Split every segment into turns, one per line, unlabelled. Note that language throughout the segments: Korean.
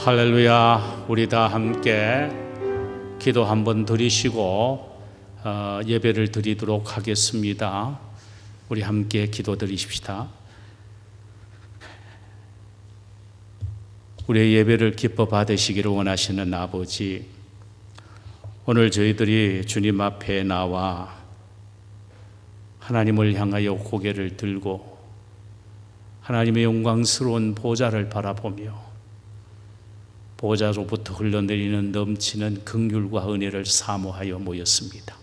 할렐루야. 우리 다 함께 기도 한번 드리시고 예배를 드리도록 하겠습니다. 우리 함께 기도 드리십시다. 우리의 예배를 기뻐 받으시기를 원하시는 아버지, 오늘 저희들이 주님 앞에 나와 하나님을 향하여 고개를 들고 하나님의 영광스러운 보좌를 바라보며 보좌로부터 흘러내리는 넘치는 긍휼과 은혜를 사모하여 모였습니다.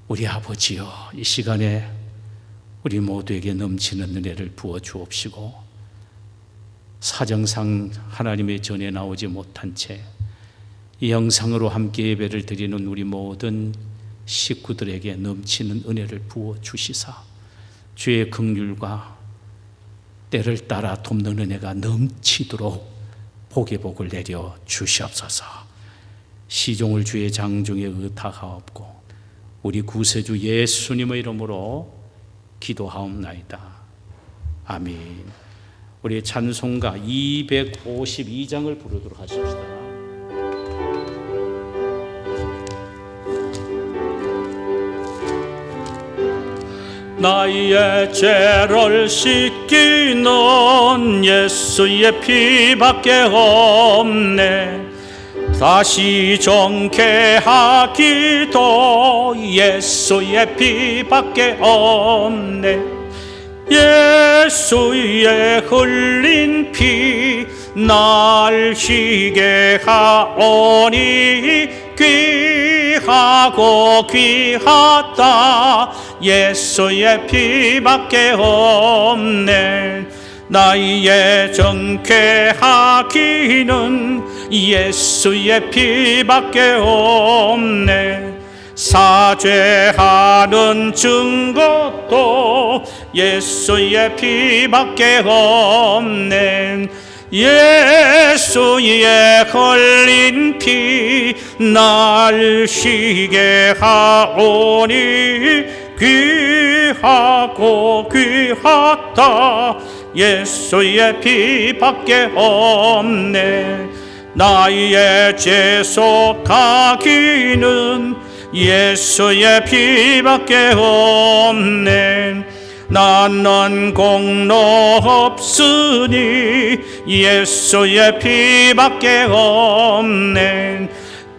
우리 아버지여, 이 시간에 우리 모두에게 넘치는 은혜를 부어 주옵시고, 사정상 하나님의 전에 나오지 못한 채 이 영상으로 함께 예배를 드리는 우리 모든 식구들에게 넘치는 은혜를 부어 주시사 주의 긍휼과 때를 따라 돕는 은혜가 넘치도록 복의 복을 내려 주시옵소서. 시종을 주의 장중에 의탁하옵고 우리 구세주 예수님의 이름으로 기도하옵나이다. 아멘. 우리 찬송가 252장을 부르도록 하십시다. 나의 죄를 씻기는 예수의 피밖에 없네. 다시 정케하기도 예수의 피밖에 없네. 예수의 흘린 피 날 희게 하오니 귀하고 귀하다. 예수의 피밖에 없네. 나의 정케하기는 예수의 피밖에 없네. 사죄하는 증거도 예수의 피밖에 없네. 예수의 흘린 피 날 쉬게 하오니 귀하고 귀하다. 예수의 피밖에 없네. 나의 죄 속하기는 예수의 피밖에 없네. 나는 공로 없으니 예수의 피밖에 없네.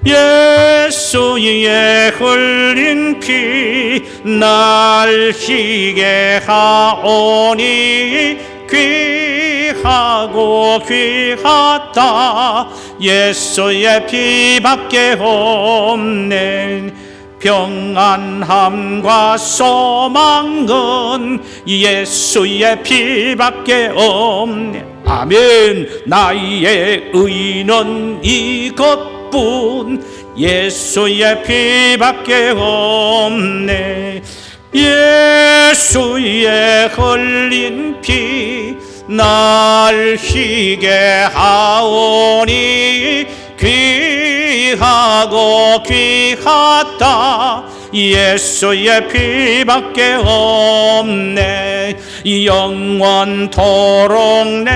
예수의 흘린 피 날 희게 하오니 귀하고 귀하다. 예수의 피밖에 없네. 평안함과 소망은 예수의 피밖에 없네. 아멘. 나의 의는 이것뿐 예수의 피밖에 없네. 예수의 흘린 피 날 희게 하오니 귀하고 귀하다. 예수의 피밖에 없네. 영원토록 내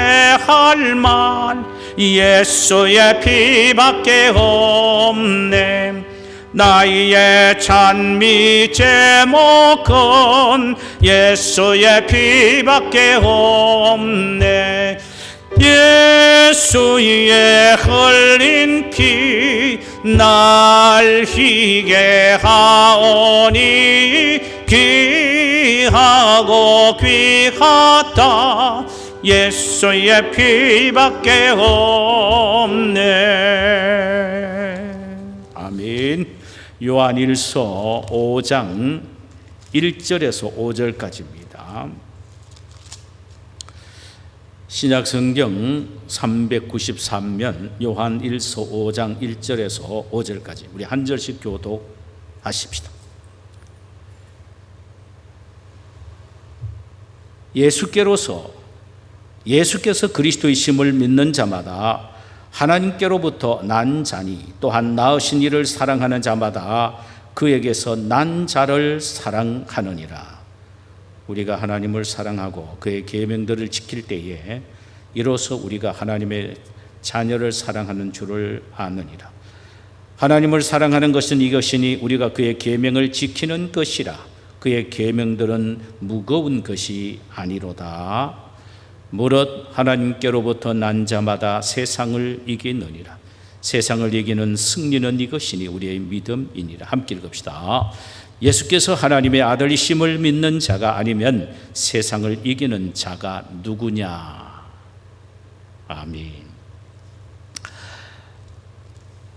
할 말 예수의 피밖에 없네. 나의 찬미 제목은 예수의 피밖에 없네. 예수의 흘린 피 날 희게 하오니 귀하고 귀하다. 예수의 피밖에 없네. 아멘. 요한일서 5장 1절에서 5절까지입니다. 신약성경 393면 요한일서 5장 1절에서 5절까지 우리 한 절씩 교독하십시다. 예수께서 그리스도이심을 믿는 자마다 하나님께로부터 난 자니 또한 낳으신 이를 사랑하는 자마다 그에게서 난 자를 사랑하느니라. 우리가 하나님을 사랑하고 그의 계명들을 지킬 때에 이로써 우리가 하나님의 자녀를 사랑하는 줄을 아느니라. 하나님을 사랑하는 것은 이것이니 우리가 그의 계명을 지키는 것이라. 그의 계명들은 무거운 것이 아니로다. 무릇 하나님께로부터 난 자마다 세상을 이기느니라. 세상을 이기는 승리는 이것이니 우리의 믿음이니라. 함께 읽읍시다. 예수께서 하나님의 아들이심을 믿는 자가 아니면 세상을 이기는 자가 누구냐. 아멘.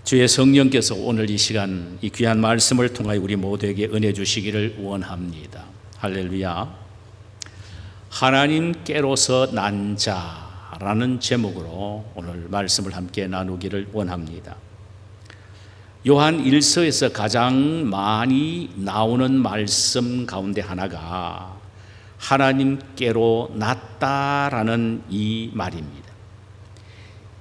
주의 성령께서 오늘 이 시간 이 귀한 말씀을 통하여 우리 모두에게 은혜 주시기를 원합니다. 할렐루야. 하나님께로서 난 자라는 제목으로 오늘 말씀을 함께 나누기를 원합니다. 요한 1서에서 가장 많이 나오는 말씀 가운데 하나가 하나님께로 났다라는 이 말입니다.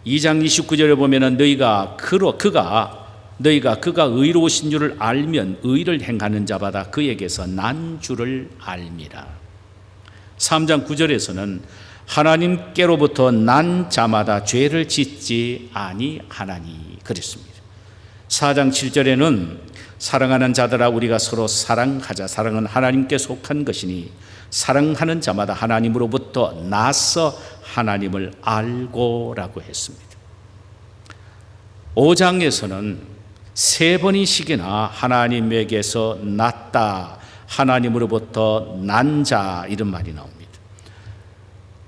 2장 29절에 보면은 너희가 그가 의로우신 줄을 알면 의를 행하는 자마다 그에게서 난 줄을 알미라. 3장 9절에서는 하나님께로부터 난 자마다 죄를 짓지 아니하나니 그랬습니다. 4장 7절에는 사랑하는 자들아 우리가 서로 사랑하자. 사랑은 하나님께 속한 것이니 사랑하는 자마다 하나님으로부터 나서 하나님을 알고라고 했습니다. 5장에서는 3번이씩이나 하나님에게서 났다, 하나님으로부터 난 자 이런 말이 나옵니다.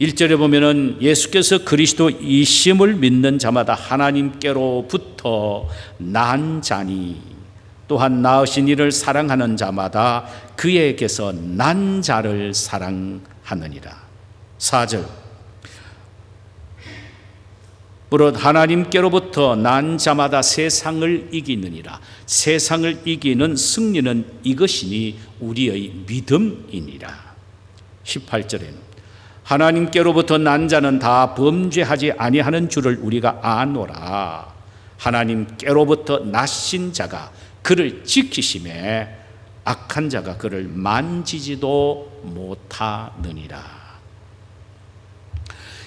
1절에 보면은 예수께서 그리스도이심을 믿는 자마다 하나님께로부터 난 자니 또한 낳으신 이를 사랑하는 자마다 그에게서 난 자를 사랑하느니라. 4절 무릇 하나님께로부터 난 자마다 세상을 이기느니라. 세상을 이기는 승리는 이것이니 우리의 믿음이니라. 18절에는 하나님께로부터 난 자는 다 범죄하지 아니하는 줄을 우리가 아노라. 하나님께로부터 나신 자가 그를 지키심에 악한 자가 그를 만지지도 못하느니라.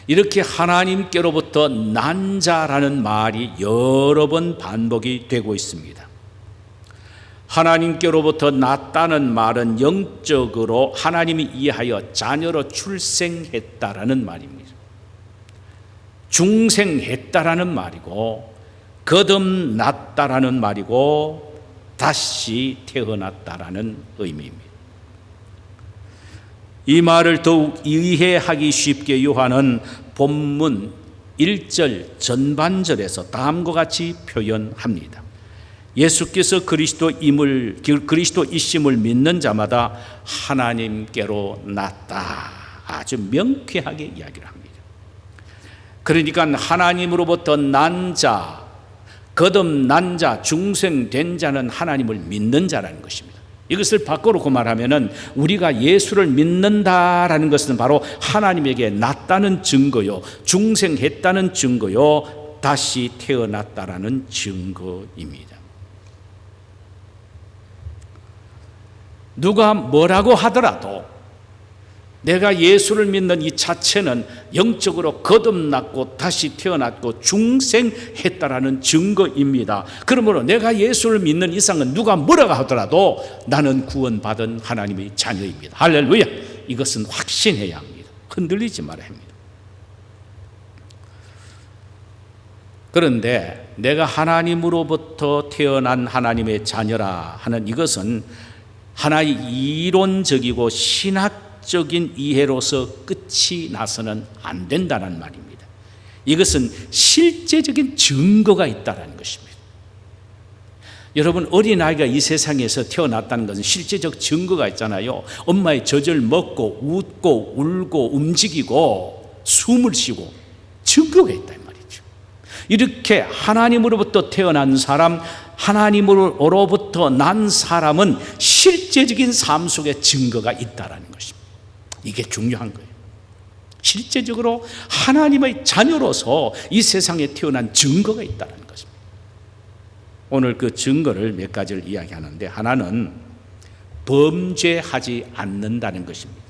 이렇게 하나님께로부터 난 자라는 말이 여러 번 반복이 되고 있습니다. 하나님께로부터 났다는 말은 영적으로 하나님이 이해하여 자녀로 출생했다라는 말입니다. 중생했다라는 말이고 거듭났다라는 말이고 다시 태어났다라는 의미입니다. 이 말을 더욱 이해하기 쉽게 요한은 본문 1절 전반절에서 다음과 같이 표현합니다. 예수께서 그리스도이심을 믿는 자마다 하나님께로 났다. 아주 명쾌하게 이야기를 합니다. 그러니까 하나님으로부터 난 자, 거듭난 자, 중생된 자는 하나님을 믿는 자라는 것입니다. 이것을 바꿔놓고 말하면은 우리가 예수를 믿는다라는 것은 바로 하나님에게 났다는 증거요, 중생했다는 증거요, 다시 태어났다라는 증거입니다. 누가 뭐라고 하더라도 내가 예수를 믿는 이 자체는 영적으로 거듭났고 다시 태어났고 중생했다라는 증거입니다. 그러므로 내가 예수를 믿는 이상은 누가 뭐라고 하더라도 나는 구원받은 하나님의 자녀입니다. 할렐루야. 이것은 확신해야 합니다. 흔들리지 말아야 합니다. 그런데 내가 하나님으로부터 태어난 하나님의 자녀라 하는 이것은 하나의 이론적이고 신학적인 이해로서 끝이 나서는 안 된다는 말입니다. 이것은 실제적인 증거가 있다는 것입니다. 여러분, 어린아이가 이 세상에서 태어났다는 것은 실제적 증거가 있잖아요. 엄마의 젖을 먹고 웃고 울고 움직이고 숨을 쉬고 증거가 있다 이 말이죠. 이렇게 하나님으로부터 태어난 사람, 하나님으로부터 난 사람은 실제적인 삶 속에 증거가 있다는 것입니다. 이게 중요한 거예요. 실제적으로 하나님의 자녀로서 이 세상에 태어난 증거가 있다는 것입니다. 오늘 그 증거를 몇 가지를 이야기하는데, 하나는 범죄하지 않는다는 것입니다.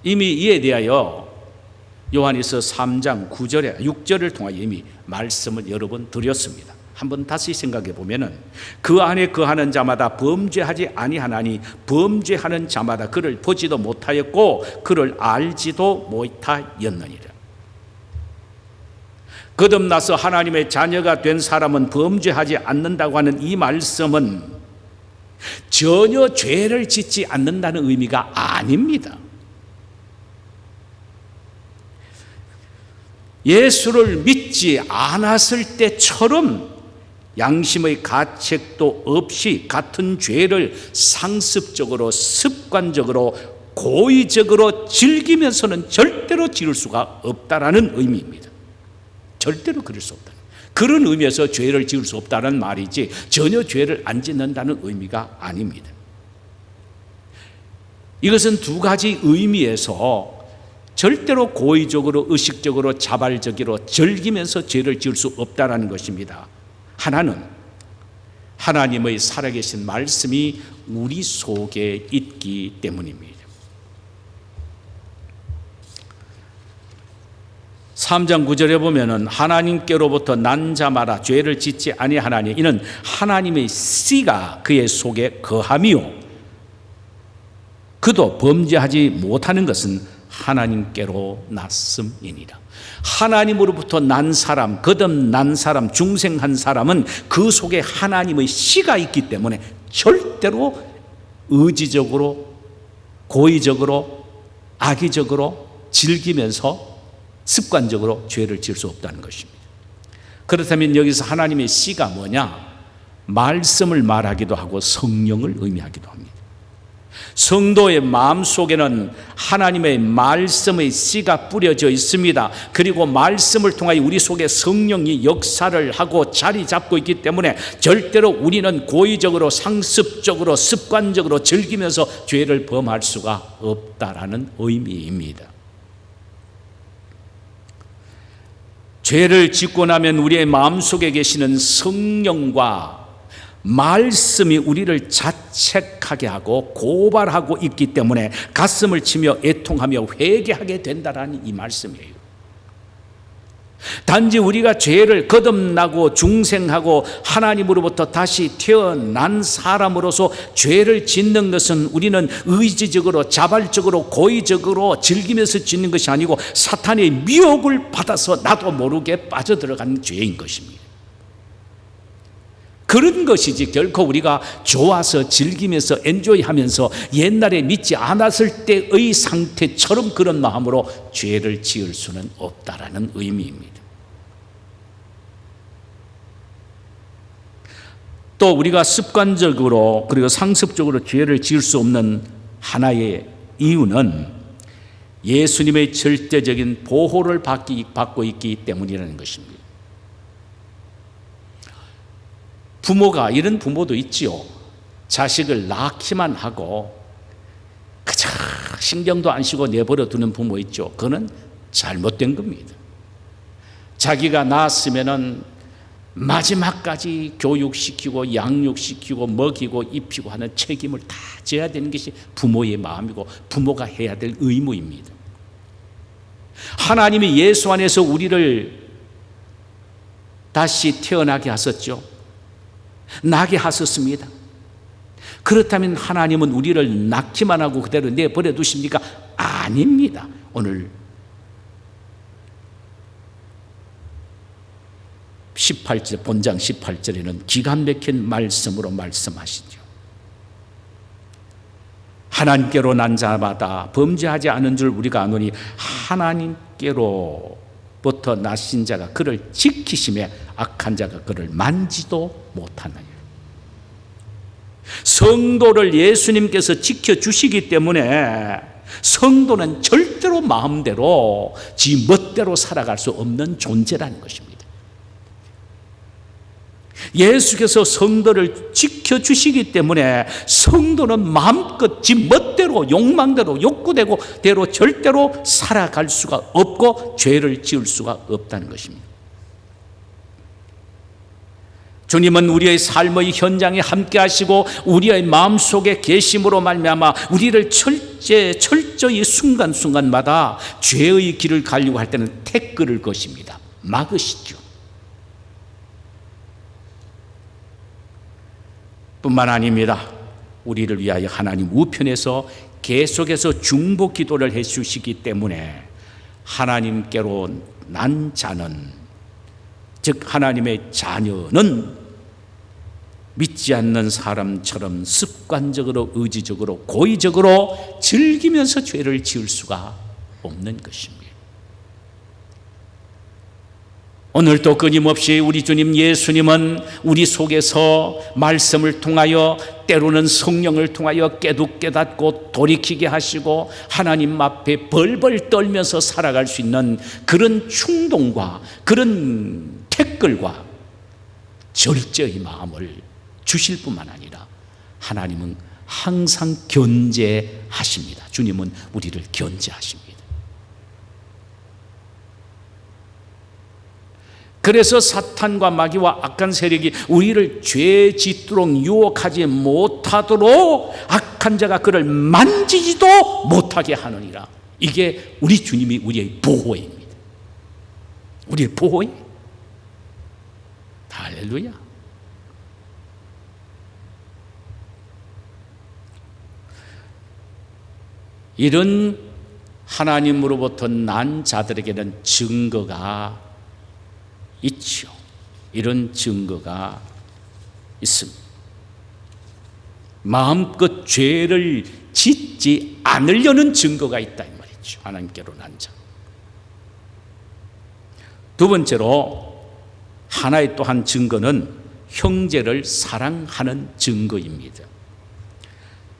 이미 이에 대하여 요한일서 3장 9절에 6절을 통하여 이미 말씀을 여러 번 드렸습니다. 한번 다시 생각해 보면은 그 안에 거하는 자마다 범죄하지 아니하나니 범죄하는 자마다 그를 보지도 못하였고 그를 알지도 못하였느니라. 거듭나서 하나님의 자녀가 된 사람은 범죄하지 않는다고 하는 이 말씀은 전혀 죄를 짓지 않는다는 의미가 아닙니다. 예수를 믿지 않았을 때처럼 양심의 가책도 없이 같은 죄를 상습적으로 습관적으로 고의적으로 즐기면서는 절대로 지을 수가 없다라는 의미입니다. 절대로 그럴 수 없다. 그런 의미에서 죄를 지을 수 없다는 말이지 전혀 죄를 안 짓는다는 의미가 아닙니다. 이것은 두 가지 의미에서 절대로 고의적으로 의식적으로 자발적으로 즐기면서 죄를 지을 수 없다라는 것입니다. 하나는 하나님의 살아계신 말씀이 우리 속에 있기 때문입니다. 3장 9절에 보면은 하나님께로부터 난 자마다 죄를 짓지 아니하나니 이는 하나님의 씨가 그의 속에 거함이요 그도 범죄하지 못하는 것은 하나님께로 났음이니라. 하나님으로부터 난 사람, 거듭난 사람, 중생한 사람은 그 속에 하나님의 씨가 있기 때문에 절대로 의지적으로 고의적으로 악의적으로 즐기면서 습관적으로 죄를 지을 수 없다는 것입니다. 그렇다면 여기서 하나님의 씨가 뭐냐? 말씀을 말하기도 하고 성령을 의미하기도 합니다. 성도의 마음속에는 하나님의 말씀의 씨가 뿌려져 있습니다. 그리고 말씀을 통하여 우리 속에 성령이 역사를 하고 자리 잡고 있기 때문에 절대로 우리는 고의적으로 상습적으로 습관적으로 즐기면서 죄를 범할 수가 없다라는 의미입니다. 죄를 짓고 나면 우리의 마음속에 계시는 성령과 말씀이 우리를 자책하게 하고 고발하고 있기 때문에 가슴을 치며 애통하며 회개하게 된다라는 이 말씀이에요. 단지 우리가 죄를 거듭나고 중생하고 하나님으로부터 다시 태어난 사람으로서 죄를 짓는 것은 우리는 의지적으로 자발적으로 고의적으로 즐기면서 짓는 것이 아니고 사탄의 미혹을 받아서 나도 모르게 빠져들어가는 죄인 것입니다. 그런 것이지 결코 우리가 좋아서 즐기면서 엔조이하면서 옛날에 믿지 않았을 때의 상태처럼 그런 마음으로 죄를 지을 수는 없다라는 의미입니다. 또 우리가 습관적으로 그리고 상습적으로 죄를 지을 수 없는 하나의 이유는 예수님의 절대적인 보호를 받고 있기 때문이라는 것입니다. 부모가 이런 부모도 있지요. 자식을 낳기만 하고 그저 신경도 안 쓰고 내버려 두는 부모 있죠. 그거는 잘못된 겁니다. 자기가 낳았으면은 마지막까지 교육시키고 양육시키고 먹이고 입히고 하는 책임을 다 져야 되는 것이 부모의 마음이고 부모가 해야 될 의무입니다. 하나님이 예수 안에서 우리를 다시 태어나게 하셨죠. 나게 하셨습니다. 그렇다면 하나님은 우리를 낳기만 하고 그대로 내버려 두십니까? 아닙니다. 오늘 18절 본장 18절에는 기가 막힌 말씀으로 말씀하시죠. 하나님께로 난 자마다 범죄하지 않은 줄 우리가 아노니 하나님께로부터 나신 자가 그를 지키심에 악한 자가 그를 만지도 못하나요. 성도를 예수님께서 지켜주시기 때문에 성도는 절대로 마음대로 지 멋대로 살아갈 수 없는 존재라는 것입니다. 예수께서 성도를 지켜주시기 때문에 성도는 마음껏 지 멋대로 욕망대로 욕구대로 절대로 살아갈 수가 없고 죄를 지을 수가 없다는 것입니다. 주님은 우리의 삶의 현장에 함께 하시고 우리의 마음속에 계심으로 말미암아 우리를 철저히 순간순간마다 죄의 길을 가려고 할 때는 태클을 거십니다. 막으시죠. 뿐만 아닙니다. 우리를 위하여 하나님 우편에서 계속해서 중보 기도를 해주시기 때문에 하나님께로 난 자는, 즉 하나님의 자녀는 믿지 않는 사람처럼 습관적으로, 의지적으로, 고의적으로 즐기면서 죄를 지을 수가 없는 것입니다. 오늘도 끊임없이 우리 주님 예수님은 우리 속에서 말씀을 통하여, 때로는 성령을 통하여 깨닫고 돌이키게 하시고 하나님 앞에 벌벌 떨면서 살아갈 수 있는 그런 충동과 그런 태클과 절제의 마음을 주실 뿐만 아니라 하나님은 항상 견제하십니다. 주님은 우리를 견제하십니다. 그래서 사탄과 마귀와 악한 세력이 우리를 죄 짓도록 유혹하지 못하도록 악한 자가 그를 만지지도 못하게 하느니라. 이게 우리 주님이 우리의 보호입니다. 우리의 보호이. 할렐루야. 이런 하나님으로부터 난 자들에게는 증거가 있죠. 이런 증거가 있습니다. 마음껏 죄를 짓지 않으려는 증거가 있다 이 말이죠. 하나님께로 난 자. 두 번째로 하나의 또한 증거는 형제를 사랑하는 증거입니다.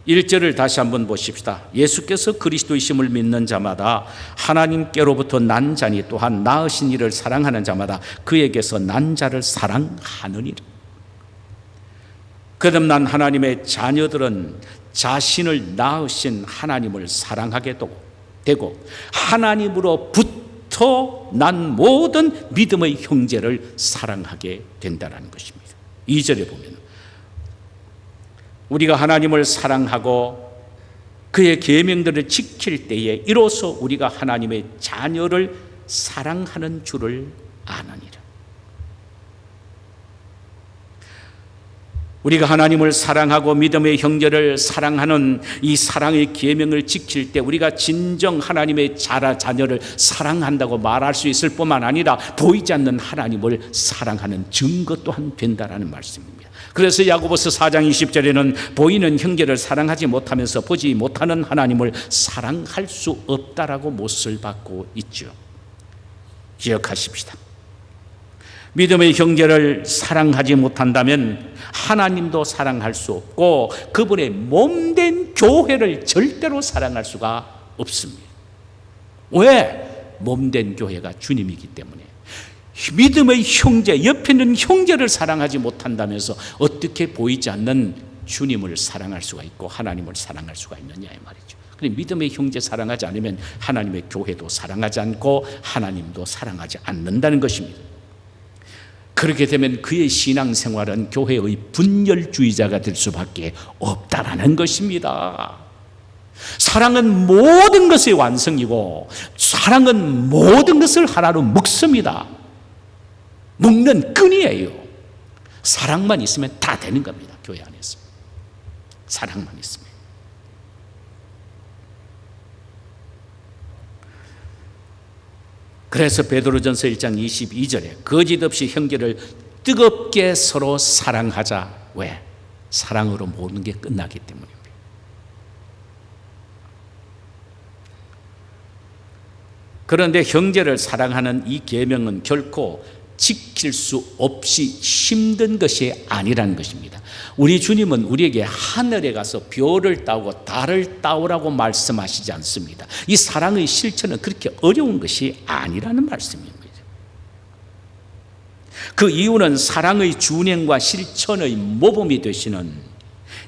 1절을 다시 한번 보십시다. 예수께서 그리스도이심을 믿는 자마다 하나님께로부터 난 자니 또한 낳으신 이를 사랑하는 자마다 그에게서 난 자를 사랑하느니라. 거듭난 하나님의 자녀들은 자신을 낳으신 하나님을 사랑하게 되고 하나님으로부터 난 모든 믿음의 형제를 사랑하게 된다는 것입니다. 2절에 보면 우리가 하나님을 사랑하고 그의 계명들을 지킬 때에 이로써 우리가 하나님의 자녀를 사랑하는 줄을 아느니라. 우리가 하나님을 사랑하고 믿음의 형제를 사랑하는 이 사랑의 계명을 지킬 때 우리가 진정 하나님의 자녀를 사랑한다고 말할 수 있을 뿐만 아니라 보이지 않는 하나님을 사랑하는 증거 또한 된다라는 말씀입니다. 그래서 야고보서 4장 20절에는 보이는 형제를 사랑하지 못하면서 보지 못하는 하나님을 사랑할 수 없다라고 못을 받고 있죠. 기억하십시다. 믿음의 형제를 사랑하지 못한다면 하나님도 사랑할 수 없고 그분의 몸된 교회를 절대로 사랑할 수가 없습니다. 왜? 몸된 교회가 주님이기 때문에. 믿음의 형제, 옆에 있는 형제를 사랑하지 못한다면서 어떻게 보이지 않는 주님을 사랑할 수가 있고 하나님을 사랑할 수가 있느냐 이 말이죠. 그런데 믿음의 형제 사랑하지 않으면 하나님의 교회도 사랑하지 않고 하나님도 사랑하지 않는다는 것입니다. 그렇게 되면 그의 신앙생활은 교회의 분열주의자가 될 수밖에 없다라는 것입니다. 사랑은 모든 것의 완성이고 사랑은 모든 것을 하나로 묶습니다. 묶는 끈이에요. 사랑만 있으면 다 되는 겁니다. 교회 안에서 사랑만 있으면. 그래서 베드로전서 1장 22절에 거짓 없이 형제를 뜨겁게 서로 사랑하자. 왜? 사랑으로 모든 게 끝나기 때문입니다. 그런데 형제를 사랑하는 이 계명은 결코 지킬 수 없이 힘든 것이 아니라는 것입니다. 우리 주님은 우리에게 하늘에 가서 별을 따오고 달을 따오라고 말씀하시지 않습니다. 이 사랑의 실천은 그렇게 어려운 것이 아니라는 말씀입니다. 그 이유는 사랑의 준행과 실천의 모범이 되시는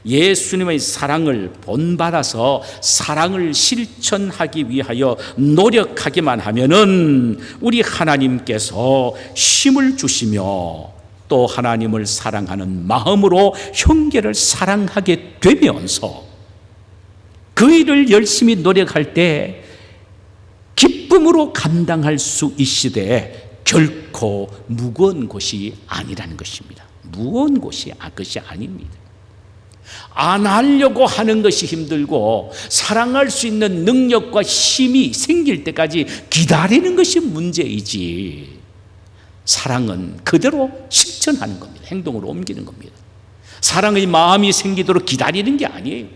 예수님의 사랑을 본받아서 사랑을 실천하기 위하여 노력하기만 하면은 우리 하나님께서 힘을 주시며 또 하나님을 사랑하는 마음으로 형제를 사랑하게 되면서 그 일을 열심히 노력할 때 기쁨으로 감당할 수 있으되 결코 무거운 것이 아니라는 것입니다. 무거운 것이 아닙니다. 안 하려고 하는 것이 힘들고 사랑할 수 있는 능력과 힘이 생길 때까지 기다리는 것이 문제이지, 사랑은 그대로 실천하는 겁니다. 행동으로 옮기는 겁니다. 사랑의 마음이 생기도록 기다리는 게 아니에요.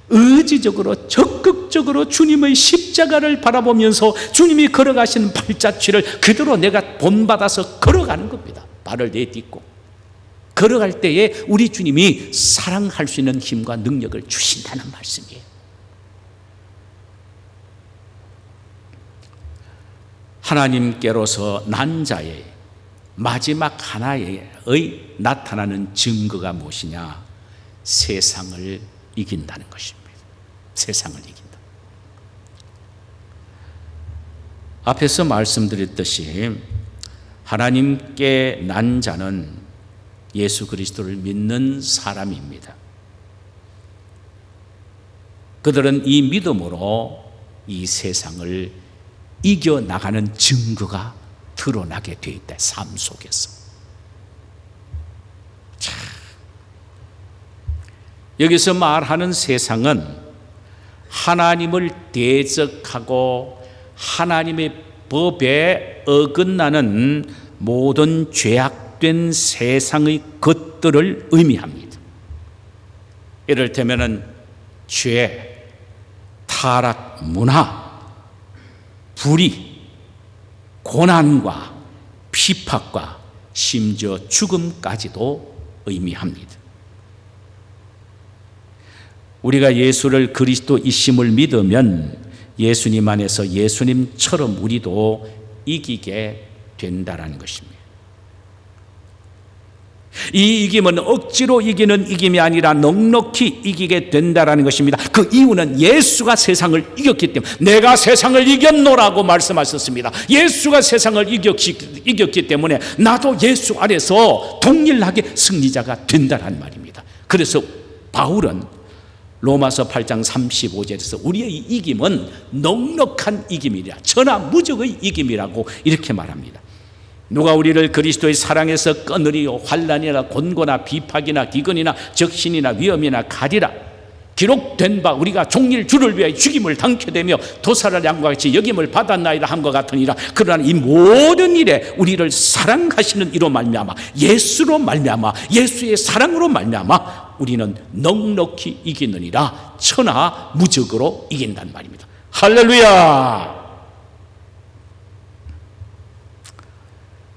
의지적으로 적극적으로 주님의 십자가를 바라보면서 주님이 걸어가시는 발자취를 그대로 내가 본받아서 걸어가는 겁니다. 발을 내딛고 걸어갈 때에 우리 주님이 사랑할 수 있는 힘과 능력을 주신다는 말씀이에요. 하나님께로서 난 자의 마지막 하나의 나타나는 증거가 무엇이냐? 세상을 이긴다는 것입니다. 세상을 이긴다. 앞에서 말씀드렸듯이 하나님께 난 자는 예수 그리스도를 믿는 사람입니다. 그들은 이 믿음으로 이 세상을 이겨나가는 증거가 드러나게 되어 있다. 삶 속에서. 자, 여기서 말하는 세상은 하나님을 대적하고 하나님의 법에 어긋나는 모든 죄악된 세상의 것들을 의미합니다. 이를테면 죄, 타락, 문화, 불의, 고난과 핍박과 심지어 죽음까지도 의미합니다. 우리가 예수를 그리스도이심을 믿으면 예수님 안에서 예수님처럼 우리도 이기게 된다는 것입니다. 이 이김은 억지로 이기는 이김이 아니라 넉넉히 이기게 된다는 것입니다. 그 이유는 예수가 세상을 이겼기 때문에, 내가 세상을 이겼노라고 말씀하셨습니다. 예수가 세상을 이겼기 때문에 나도 예수 안에서 동일하게 승리자가 된다는 말입니다. 그래서 바울은 로마서 8장 35절에서 우리의 이김은 넉넉한 이김이라, 천하무적의 이김이라고 이렇게 말합니다. 누가 우리를 그리스도의 사랑에서 끊으리요? 환난이나 곤고나 비박이나 기근이나 적신이나 위험이나 가리라. 기록된 바 우리가 종일 주를 위하여 죽임을 당케 되며 도살을 양과 같이 여김을 받았나이다 함과 같으니라. 그러나 이 모든 일에 우리를 사랑하시는 이로 말미암아, 예수로 말미암아, 예수의 사랑으로 말미암아 우리는 넉넉히 이기느니라. 천하무적으로 이긴단 말입니다. 할렐루야.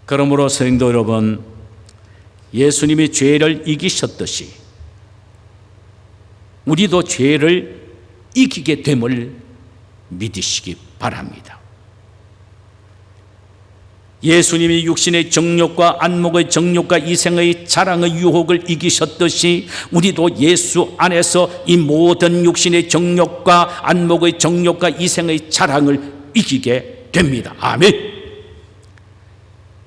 그러므로 성도 여러분, 예수님이 죄를 이기셨듯이 우리도 죄를 이기게 됨을 믿으시기 바랍니다. 예수님이 육신의 정욕과 안목의 정욕과 이생의 자랑의 유혹을 이기셨듯이 우리도 예수 안에서 이 모든 육신의 정욕과 안목의 정욕과 이생의 자랑을 이기게 됩니다. 아멘.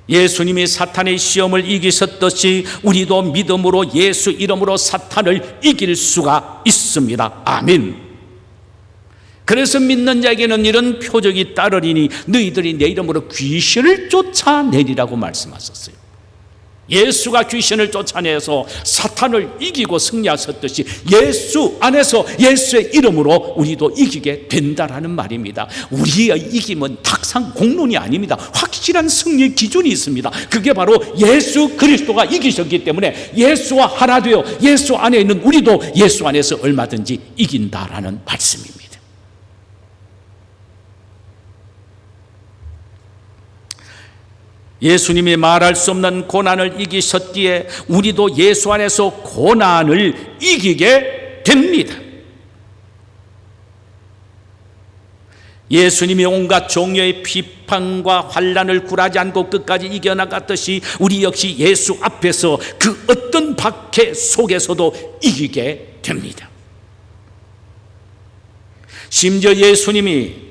예수님이 사탄의 시험을 이기셨듯이 우리도 믿음으로 예수 이름으로 사탄을 이길 수가 있습니다. 아멘. 그래서 믿는 자에게는 이런 표적이 따르리니 너희들이 내 이름으로 귀신을 쫓아내리라고 말씀하셨어요. 예수가 귀신을 쫓아내서 사탄을 이기고 승리하셨듯이 예수 안에서 예수의 이름으로 우리도 이기게 된다라는 말입니다. 우리의 이김은 탁상 공론이 아닙니다. 확실한 승리의 기준이 있습니다. 그게 바로 예수 그리스도가 이기셨기 때문에 예수와 하나 되어 예수 안에 있는 우리도 예수 안에서 얼마든지 이긴다라는 말씀입니다. 예수님이 말할 수 없는 고난을 이기셨기에 우리도 예수 안에서 고난을 이기게 됩니다. 예수님이 온갖 종류의 비판과 환난을 굴하지 않고 끝까지 이겨나갔듯이 우리 역시 예수 앞에서 그 어떤 박해 속에서도 이기게 됩니다. 심지어 예수님이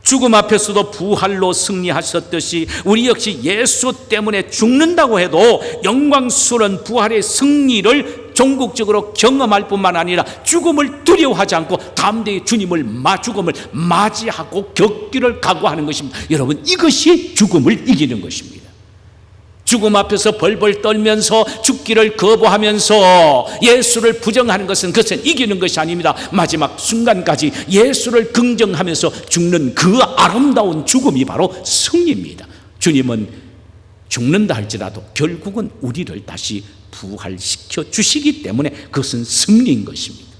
죽음 앞에서도 부활로 승리하셨듯이 우리 역시 예수 때문에 죽는다고 해도 영광스러운 부활의 승리를 종국적으로 경험할 뿐만 아니라 죽음을 두려워하지 않고 담대히 죽음을 맞이하고 겪기를 각오하는 것입니다. 여러분, 이것이 죽음을 이기는 것입니다. 죽음 앞에서 벌벌 떨면서 죽기를 거부하면서 예수를 부정하는 그것은 이기는 것이 아닙니다. 마지막 순간까지 예수를 긍정하면서 죽는 그 아름다운 죽음이 바로 승리입니다. 주님은 죽는다 할지라도 결국은 우리를 다시 부활시켜 주시기 때문에 그것은 승리인 것입니다.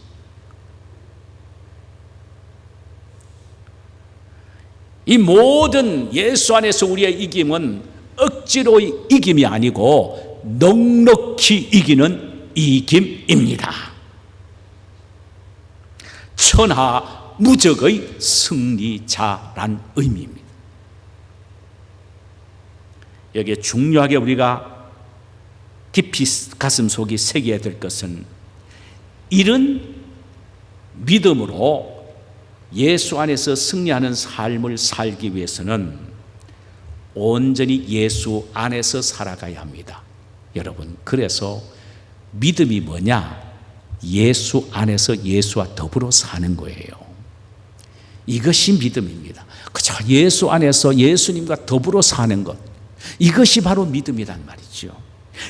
이 모든 예수 안에서 우리의 이김은 억지로의 이김이 아니고 넉넉히 이기는 이김입니다. 천하무적의 승리자란 의미입니다. 여기에 중요하게 우리가 깊이 가슴속에 새겨야 될 것은 이런 믿음으로 예수 안에서 승리하는 삶을 살기 위해서는 온전히 예수 안에서 살아가야 합니다. 여러분, 그래서 믿음이 뭐냐? 예수 안에서 예수와 더불어 사는 거예요. 이것이 믿음입니다. 그저 예수 안에서 예수님과 더불어 사는 것, 이것이 바로 믿음이란 말이죠.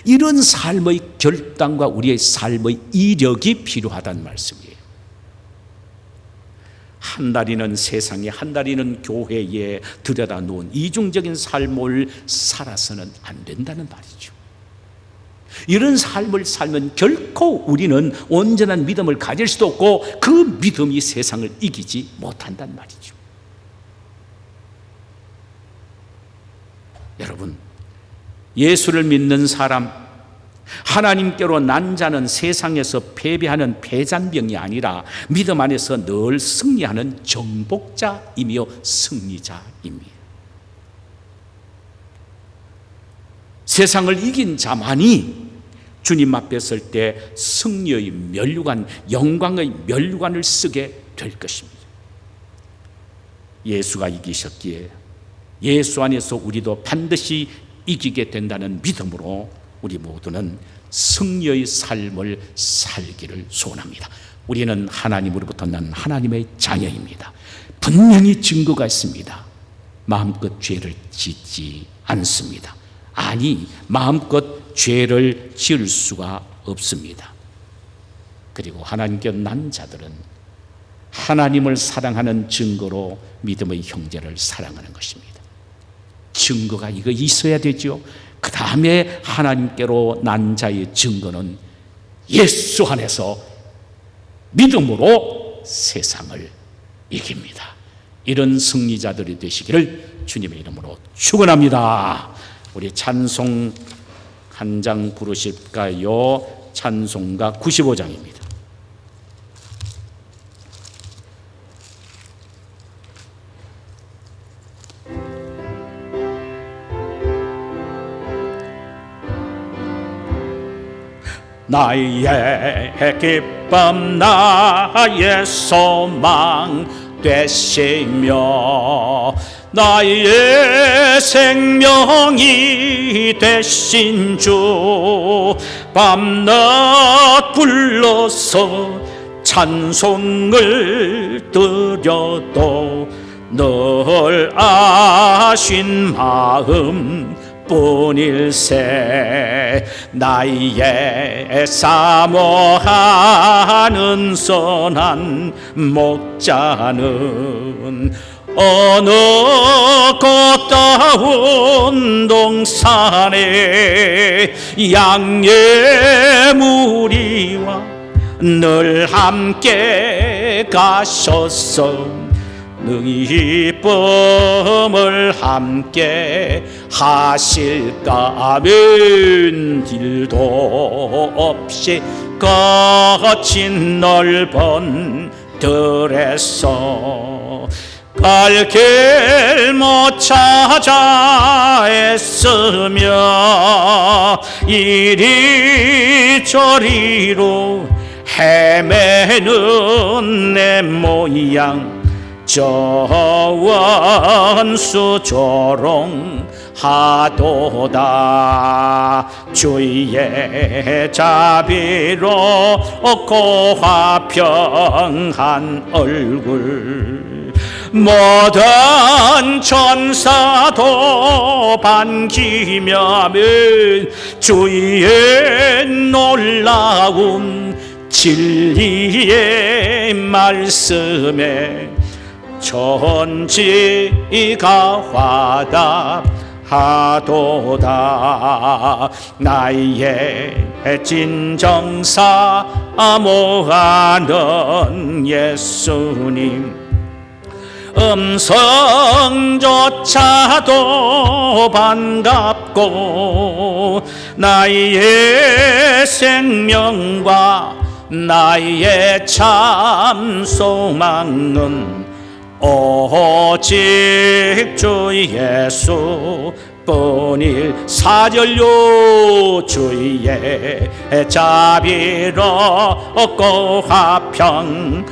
이런 삶의 결단과 우리의 삶의 이력이 필요하다는 말씀이에요. 한 달이는 세상에, 한 달이는 교회에 들여다 놓은 이중적인 삶을 살아서는 안 된다는 말이죠. 이런 삶을 살면 결코 우리는 온전한 믿음을 가질 수도 없고 그 믿음이 세상을 이기지 못한다는 말이죠. 여러분, 예수를 믿는 사람, 하나님께로 난 자는 세상에서 패배하는 패잔병이 아니라 믿음 안에서 늘 승리하는 정복자이며 승리자입니다. 세상을 이긴 자만이 주님 앞에 설 때 승리의 면류관, 영광의 면류관을 쓰게 될 것입니다. 예수가 이기셨기에 예수 안에서 우리도 반드시 이기게 된다는 믿음으로 우리 모두는 승리의 삶을 살기를 소원합니다. 우리는 하나님으로부터 난 하나님의 자녀입니다. 분명히 증거가 있습니다. 마음껏 죄를 짓지 않습니다. 아니, 마음껏 죄를 지을 수가 없습니다. 그리고 하나님께 난 자들은 하나님을 사랑하는 증거로 믿음의 형제를 사랑하는 것입니다. 증거가 이거 있어야 되죠. 그 다음에 하나님께로 난 자의 증거는 예수 안에서 믿음으로 세상을 이깁니다. 이런 승리자들이 되시기를 주님의 이름으로 축원합니다. 우리 찬송 한 장 부르실까요? 찬송가 95장입니다. 나의 기쁨 나의 소망 되시며 나의 생명이 되신 주 밤낮 불러서 찬송을 드려도 늘 아신 마음 뿐일세 나의 사모하는 선한 목자는 어느 꽃다운 동산에 양의 무리와 늘 함께 가셨어 능히 쁨을 함께 하실까 아멘. 길도 없이 거친 넓은 들에서 갈 길 못 찾아 애쓰며 이리저리로 헤매는 내 모양 저 원수 조롱하도다. 주의 자비로 고화평한 얼굴 모든 천사도 반기며 주의 놀라운 진리의 말씀에 천지가 화답하도다. 나의 진정사 모하는 예수님 음성조차도 반갑고 나의 생명과 나의 참 소망은 오직 주 예수 뿐일. 4절요. 주의 자비로 고화평한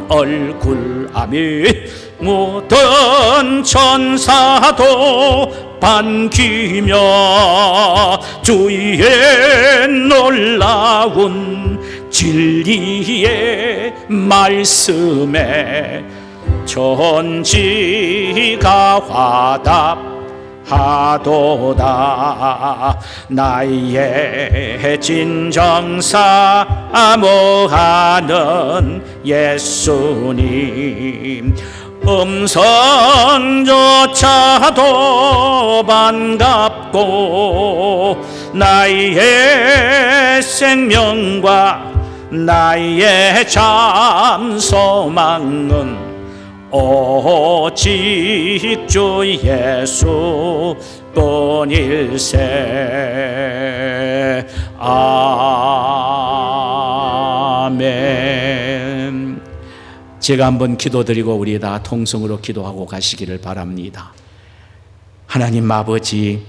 얼굴. 아멘. 모든 천사도 반기며 주의 놀라운 진리의 말씀에 천지가 화답하도다. 나의 진정사 모하는 예수님 음성조차도 반갑고 나의 생명과 나의 참 소망은 오직 주 예수 뿐일세. 아멘. 제가 한번 기도드리고 우리 다 통성으로 기도하고 가시기를 바랍니다. 하나님 아버지,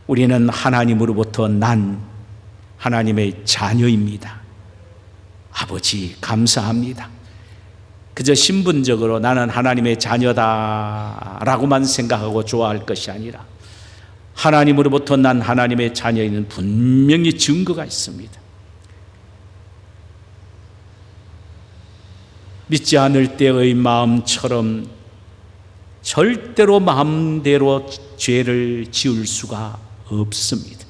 우리는 하나님으로부터 난 하나님의 자녀입니다. 아버지 감사합니다. 그저 신분적으로 나는 하나님의 자녀다라고만 생각하고 좋아할 것이 아니라 하나님으로부터 난 하나님의 자녀에는 분명히 증거가 있습니다. 믿지 않을 때의 마음처럼 절대로 마음대로 죄를 지을 수가 없습니다.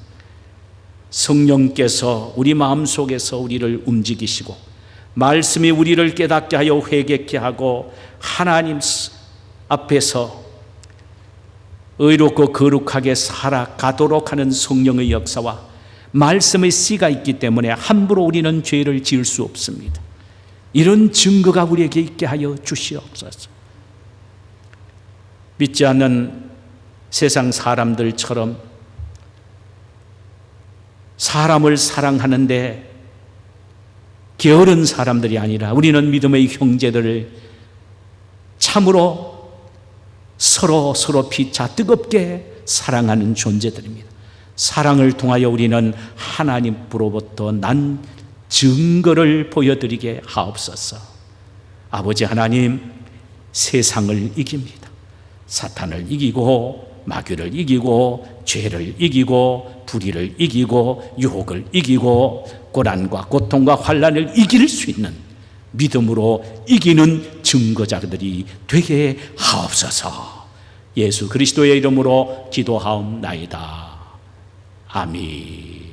성령께서 우리 마음속에서 우리를 움직이시고 말씀이 우리를 깨닫게 하여 회개케 하고 하나님 앞에서 의롭고 거룩하게 살아가도록 하는 성령의 역사와 말씀의 씨가 있기 때문에 함부로 우리는 죄를 지을 수 없습니다. 이런 증거가 우리에게 있게 하여 주시옵소서. 믿지 않는 세상 사람들처럼 사람을 사랑하는데 게으른 사람들이 아니라 우리는 믿음의 형제들을 참으로 서로 피차 뜨겁게 사랑하는 존재들입니다. 사랑을 통하여 우리는 하나님으로부터 난 증거를 보여드리게 하옵소서. 아버지 하나님, 세상을 이깁니다. 사탄을 이기고 마귀를 이기고 죄를 이기고 불의를 이기고 유혹을 이기고 고난과 고통과 환난을 이길 수 있는 믿음으로 이기는 증거자들이 되게 하옵소서. 예수 그리스도의 이름으로 기도하옵나이다. 아멘.